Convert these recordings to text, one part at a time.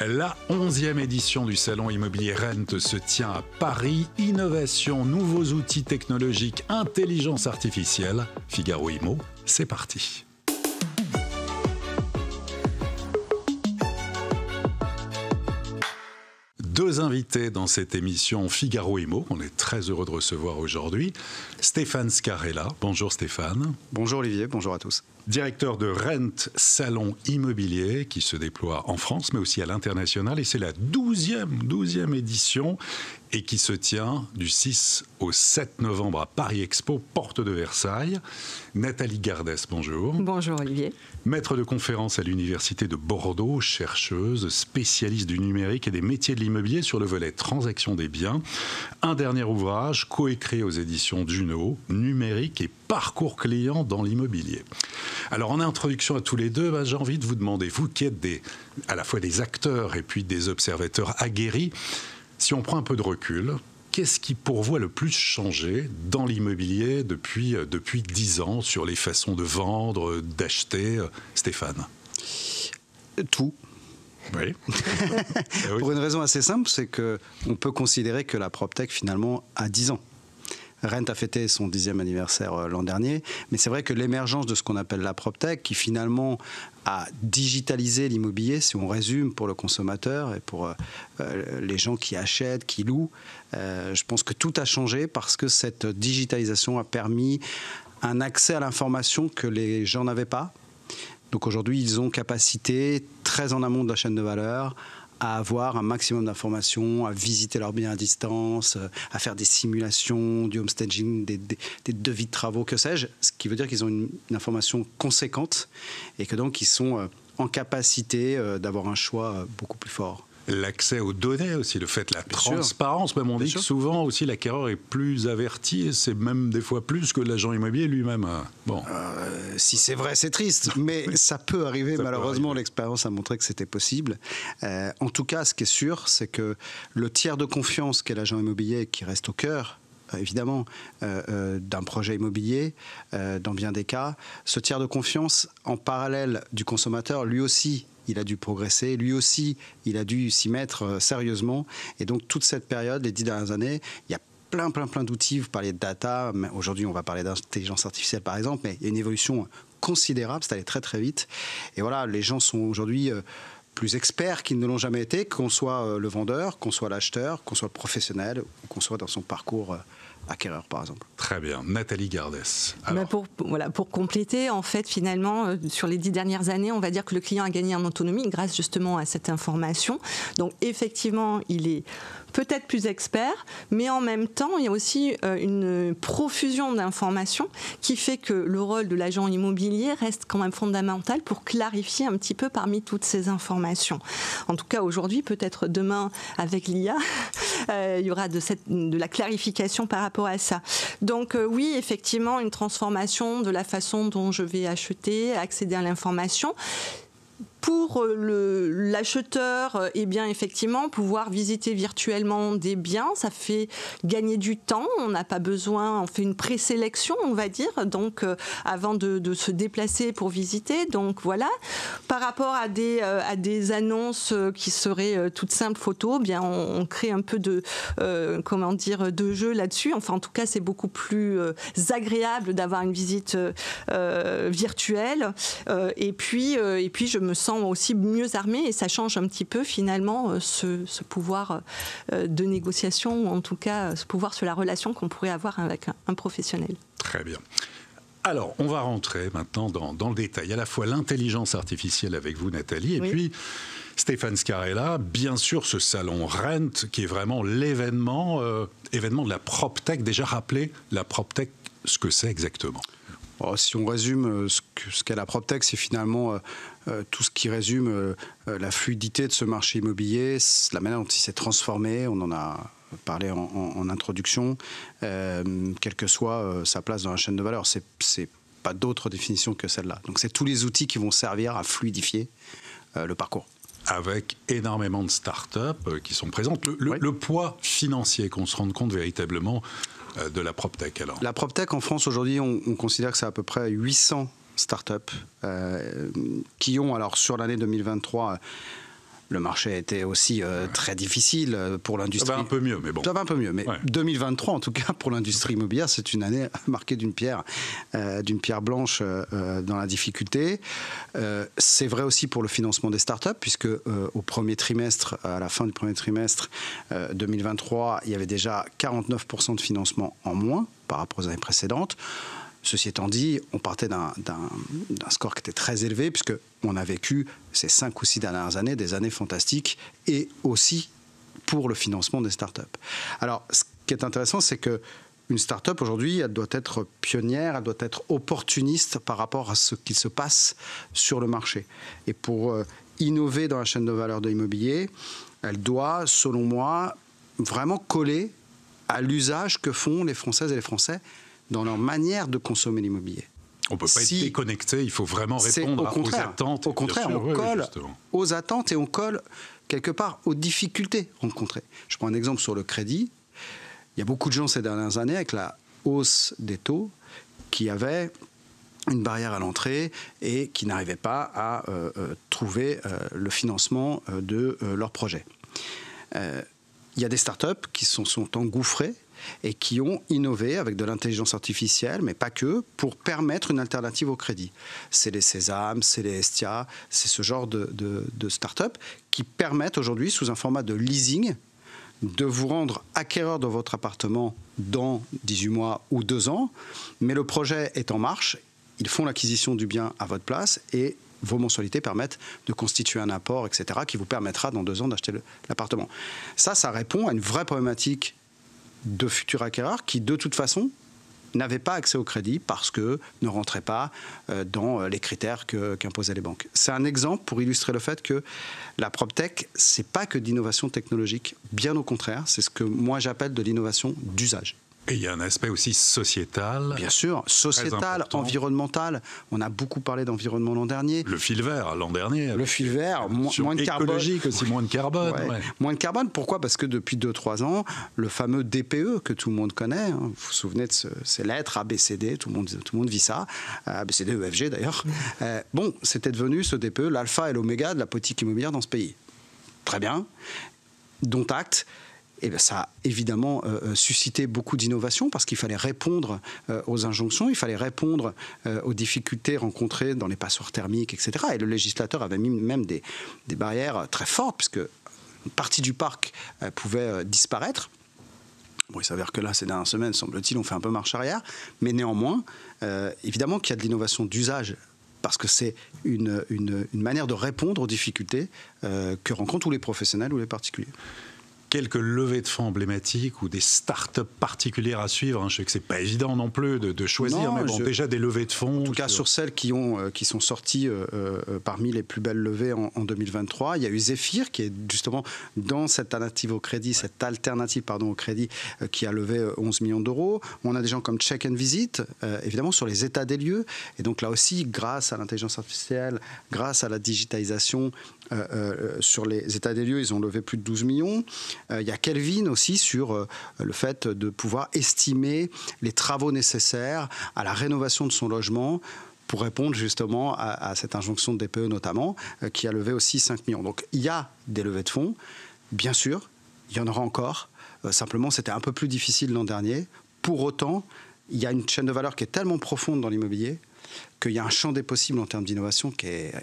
La 11e édition du Salon Immobilier Rent se tient à Paris. Innovation, nouveaux outils technologiques, intelligence artificielle. Figaro Immo, c'est parti. Deux invités dans cette émission Figaro Immo. On est très heureux de recevoir aujourd'hui Stéphane Scarella. Bonjour Stéphane. Bonjour Olivier, bonjour à tous. Directeur de Rent Salon Immobilier qui se déploie en France mais aussi à l'international, et c'est la 12e édition et qui se tient du 6 au 7 novembre à Paris Expo, porte de Versailles. Nathalie Gardès, bonjour. Bonjour Olivier. Maître de conférence à l'Université de Bordeaux, chercheuse, spécialiste du numérique et des métiers de l'immobilier sur le volet transaction des biens. Un dernier ouvrage coécrit aux éditions Juno, numérique et parcours client dans l'immobilier. Alors en introduction à tous les deux, j'ai envie de vous demander, vous qui êtes à la fois des acteurs et puis des observateurs aguerris, si on prend un peu de recul, qu'est-ce qui pour vous a le plus changé dans l'immobilier depuis 10 ans sur les façons de vendre, d'acheter, Stéphane? Tout. Oui. Pour une raison assez simple, c'est qu'on peut considérer que la PropTech finalement a 10 ans. Rent a fêté son 10e anniversaire l'an dernier, mais c'est vrai que l'émergence de ce qu'on appelle la PropTech, qui finalement a digitalisé l'immobilier, si on résume pour le consommateur et pour les gens qui achètent, qui louent, je pense que tout a changé parce que cette digitalisation a permis un accès à l'information que les gens n'avaient pas. Donc aujourd'hui, ils ont capacité, très en amont de la chaîne de valeur, à avoir un maximum d'informations, à visiter leurs biens à distance, à faire des simulations, du homestaging, des devis de travaux, que sais-je. Ce qui veut dire qu'ils ont une information conséquente et que donc ils sont en capacité d'avoir un choix beaucoup plus fort. L'accès aux données aussi, le fait, la transparence, même on dit que souvent aussi l'acquéreur est plus averti, et c'est même des fois plus que l'agent immobilier lui-même. Bon. Si c'est vrai, c'est triste, mais ça peut arriver. Malheureusement, l'expérience a montré que c'était possible. En tout cas, ce qui est sûr, c'est que le tiers de confiance qu'est l'agent immobilier, qui reste au cœur, évidemment, d'un projet immobilier, dans bien des cas, ce tiers de confiance, en parallèle du consommateur, lui aussi, il a dû progresser, lui aussi, il a dû s'y mettre sérieusement. Et donc, toute cette période, les 10 dernières années, il y a plein d'outils. Vous parlez de data, mais aujourd'hui, on va parler d'intelligence artificielle, par exemple, mais il y a une évolution considérable, c'est allé très, très vite. Et voilà, les gens sont aujourd'hui plus experts qu'ils ne l'ont jamais été, qu'on soit le vendeur, qu'on soit l'acheteur, qu'on soit le professionnel, ou qu'on soit dans son parcours acquéreur, par exemple. Très bien. Nathalie Gardès. Pour compléter, en fait, finalement, sur les 10 dernières années, on va dire que le client a gagné en autonomie grâce justement à cette information. Donc, effectivement, il est peut-être plus expert, mais en même temps, il y a aussi une profusion d'informations qui fait que le rôle de l'agent immobilier reste quand même fondamental pour clarifier un petit peu parmi toutes ces informations. En tout cas, aujourd'hui, peut-être demain, avec l'IA, il y aura de la clarification par rapport à ça. Donc oui, effectivement, une transformation de la façon dont je vais acheter, accéder à l'information. Pour l'acheteur, eh bien, effectivement, pouvoir visiter virtuellement des biens, ça fait gagner du temps. On n'a pas besoin, on fait une présélection, on va dire, donc avant de se déplacer pour visiter. Donc voilà. Par rapport à des annonces qui seraient toutes simples photos, bien, on crée un peu de jeu là-dessus. Enfin, en tout cas, c'est beaucoup plus agréable d'avoir une visite virtuelle. Et puis, je me sens aussi mieux armée et ça change un petit peu finalement ce pouvoir de négociation, ou en tout cas ce pouvoir sur la relation qu'on pourrait avoir avec un professionnel. Très bien. Alors, on va rentrer maintenant dans le détail, à la fois l'intelligence artificielle avec vous, Nathalie, et puis Stéphane Scarella, bien sûr ce salon Rent qui est vraiment l'événement de la PropTech. Déjà rappelez la PropTech, ce que c'est exactement. Si on résume ce qu'est la PropTech, c'est finalement tout ce qui résume la fluidité de ce marché immobilier, la manière dont il s'est transformé. On en a parlé en introduction, quelle que soit sa place dans la chaîne de valeur. C'est pas d'autre définition que celle-là. Donc c'est tous les outils qui vont servir à fluidifier le parcours. Avec énormément de start-up qui sont présentes. Le poids financier, qu'on se rende compte véritablement de la PropTech alors. La PropTech en France aujourd'hui, on considère que c'est à peu près 800 startups qui ont alors sur l'année 2023 Le marché a été aussi très difficile pour l'industrie. Ça va un peu mieux, mais bon. Ça va un peu mieux, mais 2023, en tout cas, pour l'industrie immobilière, c'est une année marquée d'une pierre blanche dans la difficulté. C'est vrai aussi pour le financement des startups, puisque au premier trimestre, à la fin du premier trimestre 2023, il y avait déjà 49% de financement en moins par rapport aux années précédentes. Ceci étant dit, on partait d'un score qui était très élevé, puisqu'on a vécu ces 5 ou 6 dernières années des années fantastiques, et aussi pour le financement des startups. Alors, ce qui est intéressant, c'est qu'une startup, aujourd'hui, elle doit être pionnière, elle doit être opportuniste par rapport à ce qui se passe sur le marché. Et pour innover dans la chaîne de valeur de l'immobilier, elle doit, selon moi, vraiment coller à l'usage que font les Françaises et les Français dans leur manière de consommer l'immobilier. On ne peut pas être déconnecté, il faut vraiment répondre aux attentes. Au contraire, on colle aux attentes et on colle quelque part aux difficultés rencontrées. Je prends un exemple sur le crédit. Il y a beaucoup de gens ces dernières années, avec la hausse des taux, qui avaient une barrière à l'entrée et qui n'arrivaient pas à trouver le financement de leur projet. Il y a des startups qui sont engouffrées et qui ont innové avec de l'intelligence artificielle, mais pas que, pour permettre une alternative au crédit. C'est les Sésame, c'est les Estia, c'est ce genre de start-up qui permettent aujourd'hui, sous un format de leasing, de vous rendre acquéreur de votre appartement dans 18 mois ou 2 ans, mais le projet est en marche, ils font l'acquisition du bien à votre place et vos mensualités permettent de constituer un apport, etc., qui vous permettra dans 2 ans d'acheter l'appartement. Ça répond à une vraie problématique de futurs acquéreurs qui, de toute façon, n'avaient pas accès au crédit parce que ne rentraient pas dans les critères qu'imposaient les banques. C'est un exemple pour illustrer le fait que la PropTech, c'est pas que d'innovation technologique, bien au contraire, c'est ce que moi j'appelle de l'innovation d'usage. Et il y a un aspect aussi sociétal. Bien sûr, sociétal, environnemental. On a beaucoup parlé d'environnement l'an dernier. Le fil vert l'an dernier. Le fil vert, moins de carbone. Écologique aussi, moins de carbone. Ouais. Moins de carbone, pourquoi ? Parce que depuis 2-3 ans, le fameux DPE que tout le monde connaît, vous vous souvenez de ces lettres ABCD, tout le monde vit ça, ABCD, EFG d'ailleurs. C'était devenu ce DPE l'alpha et l'oméga de la politique immobilière dans ce pays. Très bien, dont acte. Et bien, ça a évidemment suscité beaucoup d'innovations parce qu'il fallait répondre aux injonctions, il fallait répondre aux difficultés rencontrées dans les passoires thermiques, etc. Et le législateur avait mis même des barrières très fortes puisque une partie du parc pouvait disparaître. Bon, il s'avère que là, ces dernières semaines, semble-t-il, on fait un peu marche arrière. Mais néanmoins, évidemment qu'il y a de l'innovation d'usage parce que c'est une manière de répondre aux difficultés que rencontrent tous les professionnels ou les particuliers. Quelques levées de fonds emblématiques ou des startups particulières à suivre. Je sais que c'est pas évident non plus de choisir, mais bon, déjà des levées de fonds. En tout cas, sur celles qui sont sorties parmi les plus belles levées en 2023, il y a eu Zephyr qui est justement dans cette alternative au crédit, au crédit qui a levé 11 millions d'euros. On a des gens comme Check and Visit, évidemment sur les états des lieux. Et donc là aussi, grâce à l'intelligence artificielle, grâce à la digitalisation, sur les états des lieux, ils ont levé plus de 12 millions. Il y a Kelvin aussi sur le fait de pouvoir estimer les travaux nécessaires à la rénovation de son logement pour répondre justement à cette injonction de DPE notamment, qui a levé aussi 5 millions. Donc il y a des levées de fonds, bien sûr, il y en aura encore. Simplement, c'était un peu plus difficile l'an dernier. Pour autant, il y a une chaîne de valeur qui est tellement profonde dans l'immobilier qu'il y a un champ des possibles en termes d'innovation qui est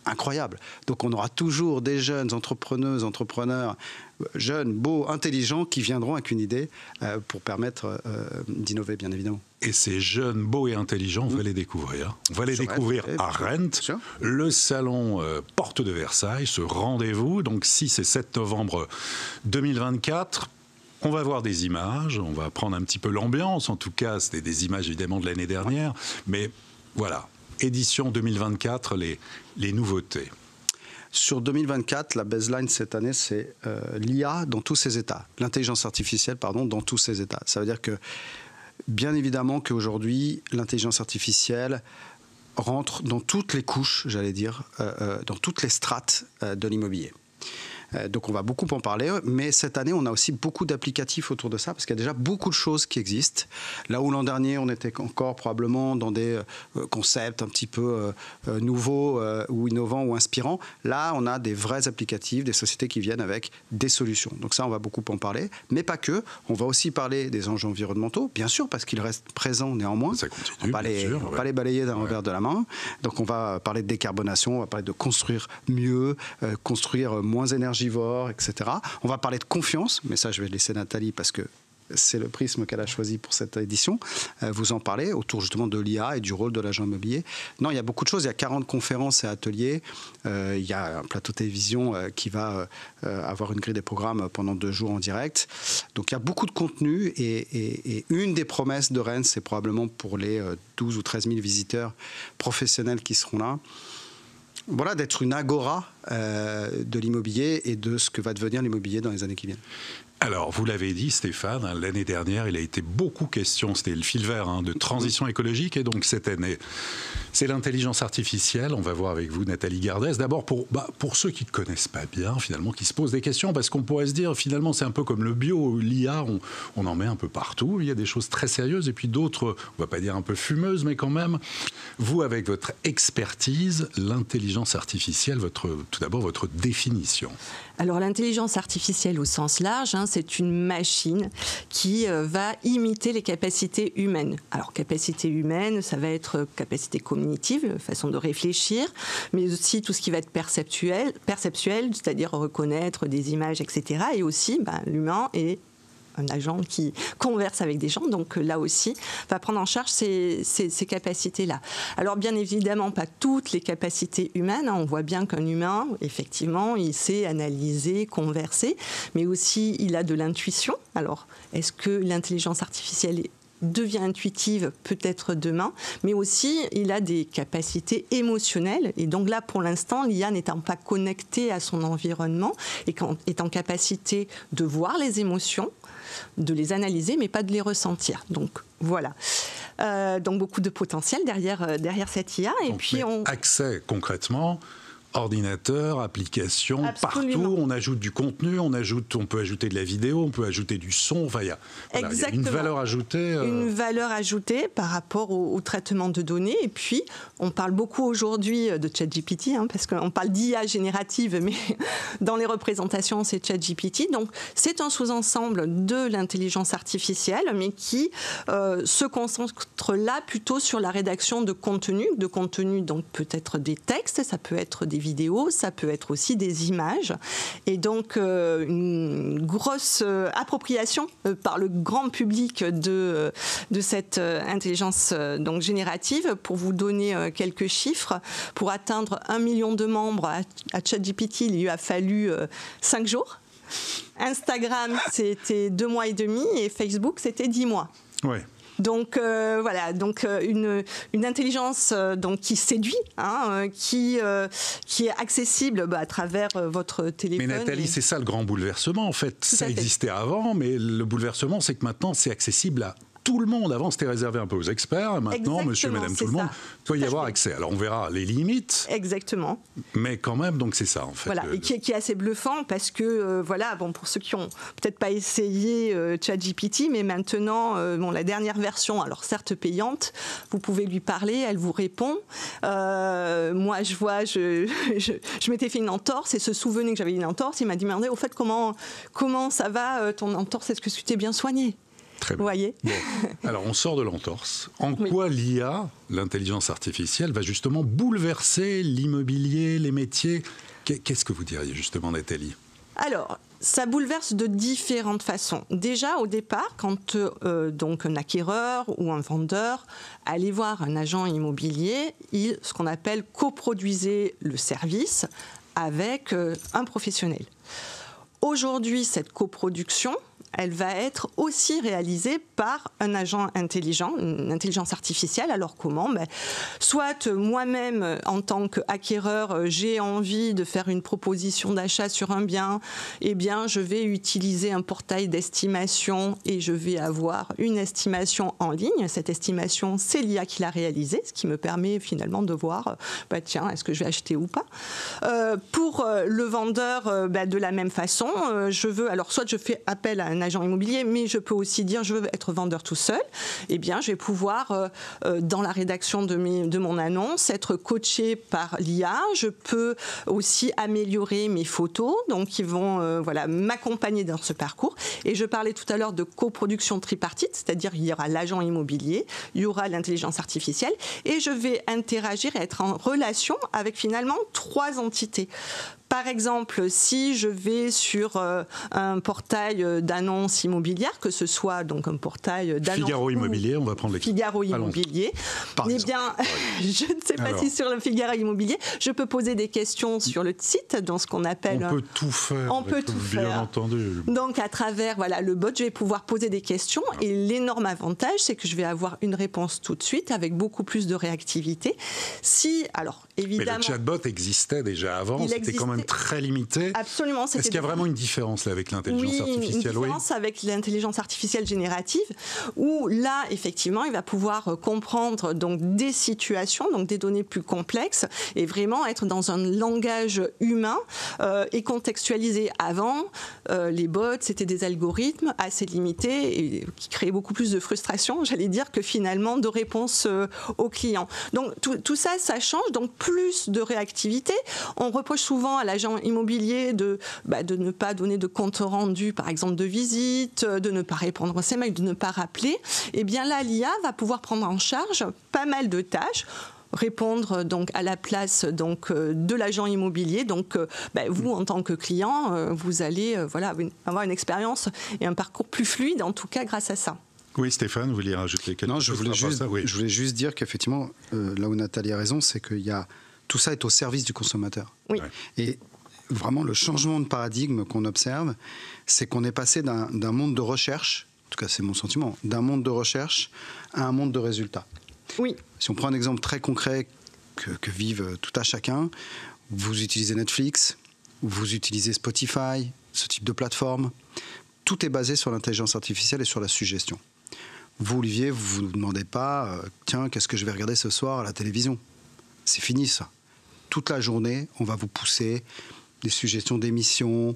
incroyable. Donc on aura toujours des jeunes entrepreneurs, jeunes, beaux, intelligents, qui viendront avec une idée pour permettre d'innover, bien évidemment. Et ces jeunes, beaux et intelligents, on va les découvrir. On va les découvrir à Rent, le salon Porte de Versailles, ce rendez-vous, donc 6 et 7 novembre 2024. On va voir des images, on va prendre un petit peu l'ambiance. En tout cas, c'était des images évidemment de l'année dernière. Mais voilà, édition 2024, les nouveautés. Sur 2024, la baseline cette année, c'est l'IA dans tous ses états. L'intelligence artificielle, dans tous ses états. Ça veut dire que, bien évidemment qu'aujourd'hui, l'intelligence artificielle rentre dans toutes les couches, j'allais dire, dans toutes les strates de l'immobilier. Donc on va beaucoup en parler, mais cette année on a aussi beaucoup d'applicatifs autour de ça, parce qu'il y a déjà beaucoup de choses qui existent. Là où l'an dernier on était encore probablement dans des concepts un petit peu nouveaux ou innovants ou inspirants, là on a des vrais applicatifs, des sociétés qui viennent avec des solutions. Donc ça on va beaucoup en parler, mais pas que. On va aussi parler des enjeux environnementaux, bien sûr, parce qu'ils restent présents néanmoins. Ça continue, on ne va pas les balayer d'un revers de la main. Donc on va parler de décarbonation, on va parler de construire mieux, construire moins énergivore, etc. On va parler de confiance, mais ça je vais laisser Nathalie parce que c'est le prisme qu'elle a choisi pour cette édition. Vous en parlez autour justement de l'IA et du rôle de l'agent immobilier. Non, il y a beaucoup de choses. Il y a 40 conférences et ateliers. Il y a un plateau télévision qui va avoir une grille des programmes pendant 2 jours en direct. Donc il y a beaucoup de contenu et une des promesses de Rennes, c'est probablement pour les 12 ou 13 000 visiteurs professionnels qui seront là. Voilà, d'être une agora de l'immobilier et de ce que va devenir l'immobilier dans les années qui viennent. Alors, vous l'avez dit, Stéphane, l'année dernière, il a été beaucoup question, c'était le fil vert, de transition écologique. Et donc, cette année, c'est l'intelligence artificielle. On va voir avec vous, Nathalie Gardès. D'abord, pour ceux qui ne connaissent pas bien, finalement, qui se posent des questions, parce qu'on pourrait se dire, finalement, c'est un peu comme le bio, l'IA, on en met un peu partout. Il y a des choses très sérieuses et puis d'autres, on ne va pas dire un peu fumeuses, mais quand même, vous, avec votre expertise, l'intelligence artificielle, tout d'abord, votre définition. Alors, l'intelligence artificielle au sens large, c'est une machine qui va imiter les capacités humaines. Alors, capacité humaine, ça va être capacité cognitive, façon de réfléchir, mais aussi tout ce qui va être perceptuel, c'est-à-dire reconnaître des images, etc. Et aussi, l'humain est un agent qui converse avec des gens, donc là aussi, va prendre en charge ces capacités-là. Alors bien évidemment, pas toutes les capacités humaines, on voit bien qu'un humain, effectivement, il sait analyser, converser, mais aussi il a de l'intuition. Alors, est-ce que l'intelligence artificielle devient intuitive peut-être demain, mais aussi il a des capacités émotionnelles, et donc là pour l'instant l'IA n'étant pas connectée à son environnement et est en capacité de voir les émotions, de les analyser mais pas de les ressentir. Donc voilà. Donc beaucoup de potentiel derrière cette IA. Et donc, puis accès concrètement, ordinateur, application, Absolument. Partout, on ajoute du contenu, on peut ajouter de la vidéo, on peut ajouter du son, il y a une valeur ajoutée. Une valeur ajoutée par rapport au traitement de données. Et puis, on parle beaucoup aujourd'hui de ChatGPT, parce qu'on parle d'IA générative, mais dans les représentations, c'est ChatGPT. Donc, c'est un sous-ensemble de l'intelligence artificielle, mais qui se concentre là plutôt sur la rédaction de contenu, donc peut-être des textes, ça peut être des vidéos, ça peut être aussi des images, et donc une grosse appropriation par le grand public de cette intelligence donc générative. Pour vous donner quelques chiffres, pour atteindre 1 million de membres à ChatGPT, il lui a fallu 5 jours. Instagram, c'était 2 mois et demi, et Facebook, c'était 10 mois. Ouais. Donc voilà, donc une intelligence donc qui séduit, qui est accessible à travers votre téléphone. Mais Nathalie, c'est ça le grand bouleversement en fait. Ça existait avant, mais le bouleversement, c'est que maintenant c'est accessible à tout le monde. Avant, c'était réservé un peu aux experts. Maintenant, exactement, monsieur, madame, tout le monde doit y avoir accès. Alors, on verra les limites. Exactement. Mais quand même, donc c'est ça, en fait. Voilà, et qui est assez bluffant parce que, pour ceux qui n'ont peut-être pas essayé ChatGPT, mais maintenant, la dernière version, alors certes payante, vous pouvez lui parler, elle vous répond. Moi, je m'étais fait une entorse et se souvenait que j'avais une entorse. Il m'a dit, mais au fait, comment ça va ton entorse? Est-ce que tu t'es bien soigné? Très bien. Vous voyez. Bon. Alors, on sort de l'entorse. En quoi l'IA, l'intelligence artificielle, va justement bouleverser l'immobilier, les métiers? Qu'est-ce que vous diriez justement, Nathalie? Alors, ça bouleverse de différentes façons. Déjà, au départ, quand donc un acquéreur ou un vendeur allait voir un agent immobilier, il, ce qu'on appelle, coproduisait le service avec un professionnel. Aujourd'hui, cette coproduction, elle va être aussi réalisée par un agent intelligent, une intelligence artificielle. Alors comment ? Soit moi-même, en tant qu'acquéreur, j'ai envie de faire une proposition d'achat sur un bien, eh bien, je vais utiliser un portail d'estimation et je vais avoir une estimation en ligne. Cette estimation, c'est l'IA qui l'a réalisée, ce qui me permet finalement de voir, tiens, est-ce que je vais acheter ou pas ? Pour le vendeur, de la même façon, alors soit je fais appel à un agent immobilier, mais je peux aussi dire je veux être vendeur tout seul. Eh bien, je vais pouvoir, dans la rédaction de mon annonce, être coaché par l'IA. Je peux aussi améliorer mes photos, donc ils vont m'accompagner dans ce parcours. Et je parlais tout à l'heure de coproduction tripartite, c'est-à-dire il y aura l'agent immobilier, il y aura l'intelligence artificielle, et je vais interagir et être en relation avec finalement 3 entités. Par exemple, si je vais sur un portail d'annonces immobilières, que ce soit donc un portail d'annonces... Figaro Immobilier, on va prendre l'exemple. Figaro Immobilier. Eh bien, je ne sais pas si sur le Figaro Immobilier, je peux poser des questions sur le site, dans ce qu'on appelle... On peut tout faire. On peut tout faire. Bien entendu. Donc, à travers le bot, je vais pouvoir poser des questions. Et l'énorme avantage, c'est que je vais avoir une réponse tout de suite, avec beaucoup plus de réactivité. Alors, évidemment... Mais le chatbot existait déjà avant, c'était quand même très limité. Absolument. Est-ce qu'il y a vraiment une différence là, avec l'intelligence artificielle ? Une différence avec l'intelligence artificielle générative, où là, effectivement, il va pouvoir comprendre donc, des situations, donc des données plus complexes, et vraiment être dans un langage humain et contextualisé. Avant, les bots, c'était des algorithmes assez limités et qui créaient beaucoup plus de frustration, j'allais dire, que finalement de réponses aux clients. Donc tout ça, ça change. Donc plus de réactivité. On reproche souvent à l'agent immobilier de ne pas donner de compte rendu, par exemple, de visite, de ne pas répondre aux mails, de ne pas rappeler. Eh bien là, l'IA va pouvoir prendre en charge pas mal de tâches, répondre donc à la place donc de l'agent immobilier. Donc vous en tant que client, vous allez avoir une expérience et un parcours plus fluide, en tout cas grâce à ça. Oui, Stéphane, vous vouliez rajouter quelque chose ? Je voulais juste dire qu'effectivement, là où Nathalie a raison, c'est que tout ça est au service du consommateur. Oui. Et vraiment, le changement de paradigme qu'on observe, c'est qu'on est passé d'un monde de recherche, en tout cas c'est mon sentiment, d'un monde de recherche à un monde de résultats. Oui. Si on prend un exemple très concret que vivent tout à chacun, vous utilisez Netflix, vous utilisez Spotify, ce type de plateforme, tout est basé sur l'intelligence artificielle et sur la suggestion. Vous, Olivier, vous ne vous demandez pas tiens, qu'est-ce que je vais regarder ce soir à la télévision ? C'est fini ça. Toute la journée, on va vous pousser des suggestions d'émissions,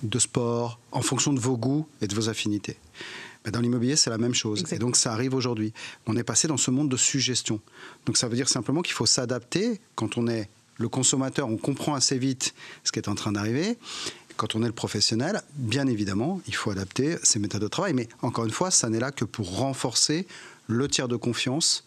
de sport, en fonction de vos goûts et de vos affinités. Mais dans l'immobilier, c'est la même chose. Exactement. Et donc, ça arrive aujourd'hui. On est passé dans ce monde de suggestion. Donc, ça veut dire simplement qu'il faut s'adapter. Quand on est le consommateur, on comprend assez vite ce qui est en train d'arriver. Quand on est le professionnel, bien évidemment, il faut adapter ses méthodes de travail. Mais encore une fois, ça n'est là que pour renforcer le tiers de confiance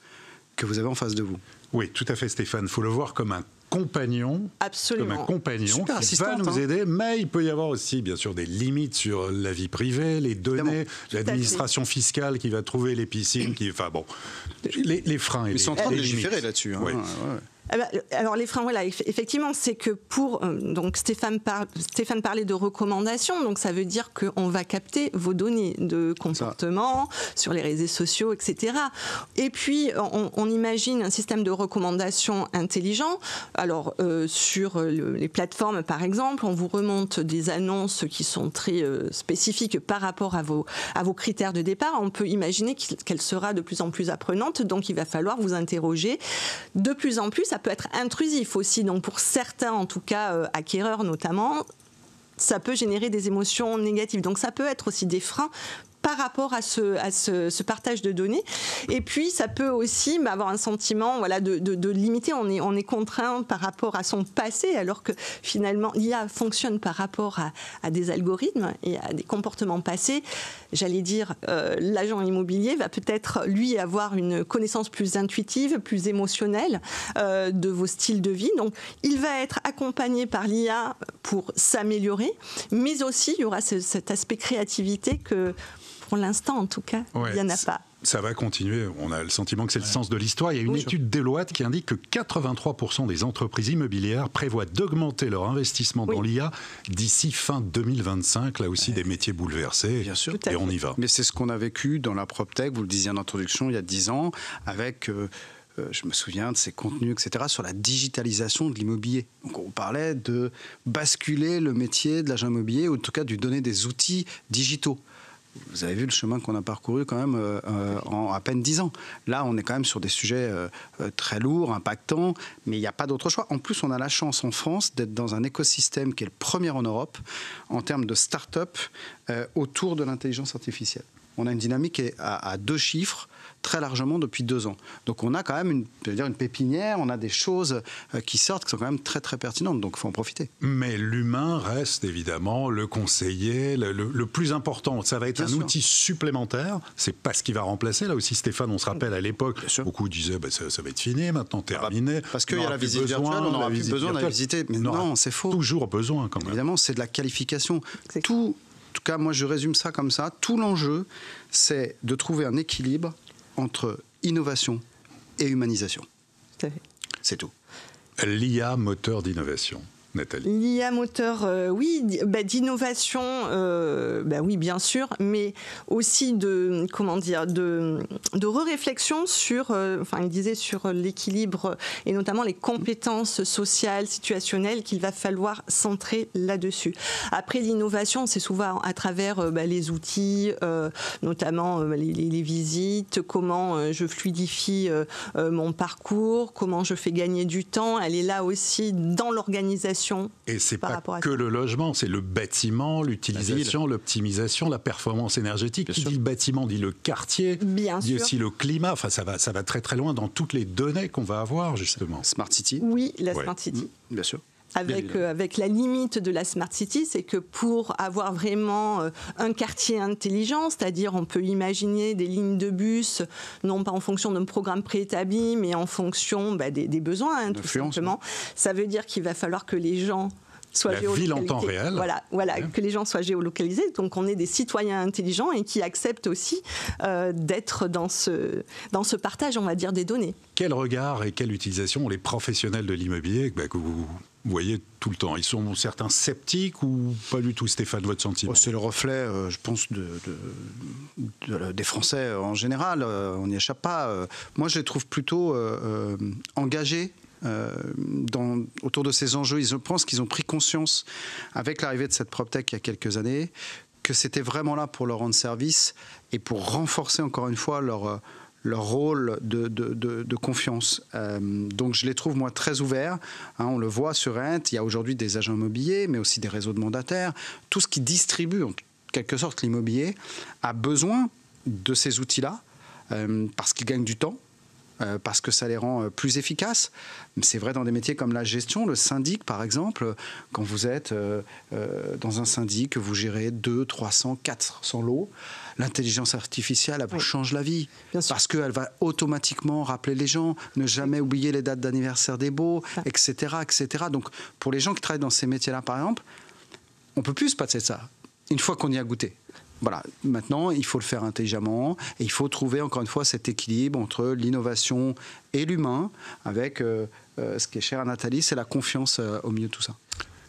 que vous avez en face de vous. Oui, tout à fait, Stéphane. Il faut le voir comme un compagnon, absolument, comme un compagnon qui va nous aider, mais il peut y avoir aussi bien sûr des limites sur la vie privée, les données, l'administration fiscale qui va trouver les piscines, les freins et ils sont en train de légiférer là-dessus. Oui. Alors les freins, effectivement, c'est que donc Stéphane parlait de recommandations, donc ça veut dire qu'on va capter vos données de comportement sur les réseaux sociaux, etc. Et puis on imagine un système de recommandations intelligent. Alors sur les plateformes, par exemple, on vous remonte des annonces qui sont très spécifiques par rapport à vos critères de départ. On peut imaginer qu'elle sera de plus en plus apprenante, donc il va falloir vous interroger de plus en plus. Ça peut être intrusif aussi, donc pour certains, en tout cas acquéreurs notamment, ça peut générer des émotions négatives. Donc ça peut être aussi des freins par rapport à ce partage de données. Et puis, ça peut aussi avoir un sentiment de limiter. On est contraint par rapport à son passé, alors que finalement, l'IA fonctionne par rapport à des algorithmes et à des comportements passés. J'allais dire, l'agent immobilier va peut-être, lui, avoir une connaissance plus intuitive, plus émotionnelle de vos styles de vie. Donc, il va être accompagné par l'IA pour s'améliorer, mais aussi, il y aura cet aspect créativité que, pour l'instant, en tout cas, il n'y en a pas. Ça va continuer. On a le sentiment que c'est le sens de l'histoire. Il y a une étude Deloitte qui indique que 83% des entreprises immobilières prévoient d'augmenter leur investissement dans l'IA d'ici fin 2025. Là aussi, des métiers bouleversés. Bien sûr. Et on y va. Mais c'est ce qu'on a vécu dans la PropTech, vous le disiez en introduction, il y a 10 ans, avec... je me souviens de ces contenus, etc., sur la digitalisation de l'immobilier. Donc on parlait de basculer le métier de l'agent immobilier, ou en tout cas de lui donner des outils digitaux. Vous avez vu le chemin qu'on a parcouru quand même en à peine 10 ans. Là, on est quand même sur des sujets très lourds, impactants, mais il n'y a pas d'autre choix. En plus, on a la chance en France d'être dans un écosystème qui est le premier en Europe en termes de start-up autour de l'intelligence artificielle. On a une dynamique à 2 chiffres très largement depuis 2 ans. Donc on a quand même une pépinière, on a des choses qui sortent qui sont quand même très très pertinentes, donc il faut en profiter. Mais l'humain reste évidemment le conseiller, le plus important. Ça va être un outil supplémentaire, c'est pas ce qui va remplacer. Là aussi Stéphane, on se rappelle à l'époque, beaucoup disaient ça va être fini, maintenant terminé. Parce qu'il y a la visite virtuelle, on n'aura plus besoin de la visiter. Mais non, c'est faux. Toujours besoin quand même. Évidemment, c'est de la qualification. En tout cas, moi je résume ça comme ça. Tout l'enjeu, c'est de trouver un équilibre entre innovation et humanisation. C'est tout. L'IA, moteur d'innovation. Nathalie. L'IA moteur, d'innovation, oui, bien sûr, mais aussi de réflexion sur, il disait sur l'équilibre et notamment les compétences sociales, situationnelles qu'il va falloir centrer là-dessus. Après, l'innovation, c'est souvent à travers les outils, notamment les visites, comment je fluidifie mon parcours, comment je fais gagner du temps. Elle est là aussi dans l'organisation. Et c'est pas que le logement, c'est le bâtiment, l'utilisation, l'optimisation, la performance énergétique. Qui dit le bâtiment dit le quartier, dit aussi le climat. Enfin, ça va très très loin dans toutes les données qu'on va avoir justement. Smart City. Oui, la Smart City. Bien sûr. Avec la limite de la Smart City, c'est que pour avoir vraiment un quartier intelligent, c'est-à-dire on peut imaginer des lignes de bus, non pas en fonction d'un programme préétabli, mais en fonction des besoins, tout simplement. Ça veut dire qu'il va falloir que les gens soient géolocalisés. La ville en temps réel. Voilà, que les gens soient géolocalisés, donc on est des citoyens intelligents et qui acceptent aussi d'être dans ce partage, on va dire, des données. Quel regard et quelle utilisation ont les professionnels de l'immobilier que vous voyez tout le temps? Ils sont certains sceptiques ou pas du tout, Stéphane, votre sentiment? C'est le reflet, je pense, des Français en général. On n'y échappe pas. Moi, je les trouve plutôt engagés autour de ces enjeux. Je pense qu'ils ont pris conscience, avec l'arrivée de cette PropTech il y a quelques années, que c'était vraiment là pour leur rendre service et pour renforcer encore une fois leur rôle de confiance. Donc je les trouve, moi, très ouverts. On le voit sur Rent, il y a aujourd'hui des agents immobiliers, mais aussi des réseaux de mandataires. Tout ce qui distribue, en quelque sorte, l'immobilier a besoin de ces outils-là, parce qu'ils gagnent du temps, parce que ça les rend plus efficaces. C'est vrai dans des métiers comme la gestion, le syndic par exemple, quand vous êtes dans un syndic, que vous gérez 200, 300, 400 lots, l'intelligence artificielle, elle vous change la vie. Parce qu'elle va automatiquement rappeler les gens, ne jamais oublier les dates d'anniversaire des baux, etc., etc. Donc pour les gens qui travaillent dans ces métiers-là par exemple, on ne peut plus se passer de ça, une fois qu'on y a goûté. Voilà, maintenant, il faut le faire intelligemment et il faut trouver, encore une fois, cet équilibre entre l'innovation et l'humain avec ce qui est cher à Nathalie, c'est la confiance au milieu de tout ça.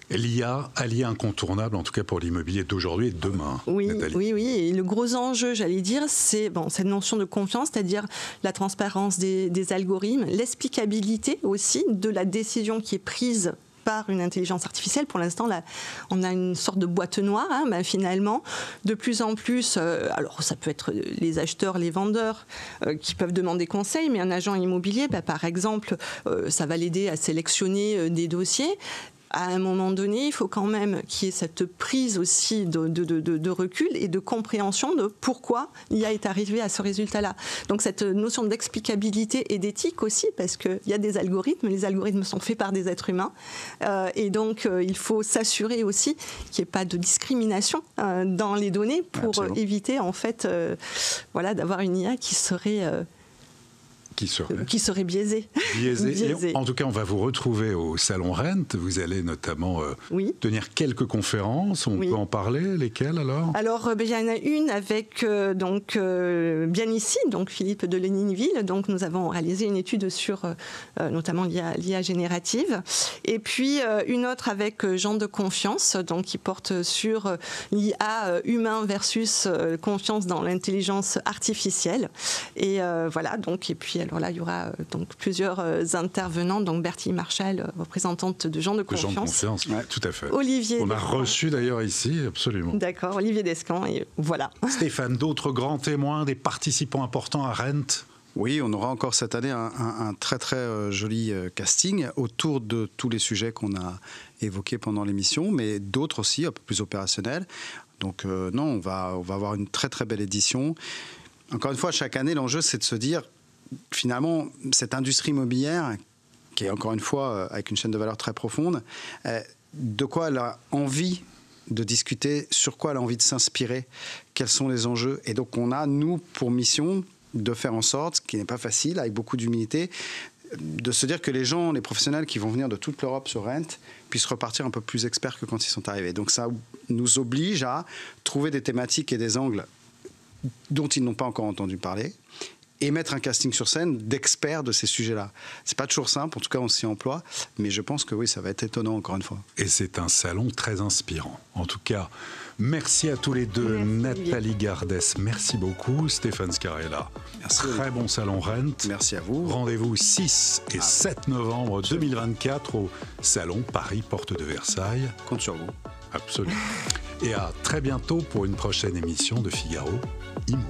L'IA, allié incontournable, en tout cas pour l'immobilier d'aujourd'hui et de demain. Oui, Nathalie. oui. Et le gros enjeu, j'allais dire, c'est cette notion de confiance, c'est-à-dire la transparence des algorithmes, l'explicabilité aussi de la décision qui est prise par une intelligence artificielle. Pour l'instant, là, on a une sorte de boîte noire, finalement. De plus en plus, alors ça peut être les acheteurs, les vendeurs qui peuvent demander conseil, mais un agent immobilier, par exemple, ça va l'aider à sélectionner des dossiers. À un moment donné, il faut quand même qu'il y ait cette prise aussi de recul et de compréhension de pourquoi l'IA est arrivé à ce résultat-là. Donc cette notion d'explicabilité et d'éthique aussi, parce qu'il y a des algorithmes, les algorithmes sont faits par des êtres humains, et donc il faut s'assurer aussi qu'il n'y ait pas de discrimination dans les données pour éviter en fait d'avoir une IA qui serait Qui serait biaisé. Et en tout cas, on va vous retrouver au Salon Rent. Vous allez notamment tenir quelques conférences. On peut en parler. Lesquelles alors ? Alors, il y en a une avec bien ici, donc Philippe de Léninville. Donc, nous avons réalisé une étude sur notamment l'IA générative. Et puis, une autre avec Jean de Confiance, donc qui porte sur l'IA humain versus confiance dans l'intelligence artificielle. Et voilà. Donc, et puis alors là, il y aura donc plusieurs intervenants. Donc Bertie Marchal, représentante de Jean de Confiance. Jean de Confiance, oui, tout à fait. Olivier. On a reçu d'ailleurs ici, absolument. D'accord, Olivier Descamps, et voilà. Stéphane, d'autres grands témoins, des participants importants à Rent ? Oui, on aura encore cette année un très très joli casting autour de tous les sujets qu'on a évoqués pendant l'émission, mais d'autres aussi, un peu plus opérationnels. Donc non, on va avoir une très très belle édition. Encore une fois, chaque année, l'enjeu, c'est de se dire, finalement, cette industrie immobilière, qui est encore une fois avec une chaîne de valeur très profonde, de quoi elle a envie de discuter, sur quoi elle a envie de s'inspirer, quels sont les enjeux. Et donc, on a, nous, pour mission, de faire en sorte, ce qui n'est pas facile, avec beaucoup d'humilité, de se dire que les gens, les professionnels qui vont venir de toute l'Europe sur Rent puissent repartir un peu plus experts que quand ils sont arrivés. Donc, ça nous oblige à trouver des thématiques et des angles dont ils n'ont pas encore entendu parler, et mettre un casting sur scène d'experts de ces sujets-là. C'est pas toujours simple, en tout cas on s'y emploie, mais je pense que oui, ça va être étonnant encore une fois. Et c'est un salon très inspirant. En tout cas, merci à tous les deux. Merci, Nathalie Gardès, merci beaucoup. Stéphane Scarella, très bon salon Rent. Merci à vous. Rendez-vous 6 et 7 novembre 2024 au salon Paris Porte de Versailles. Compte sur vous. Absolument. Et à très bientôt pour une prochaine émission de Figaro Immo.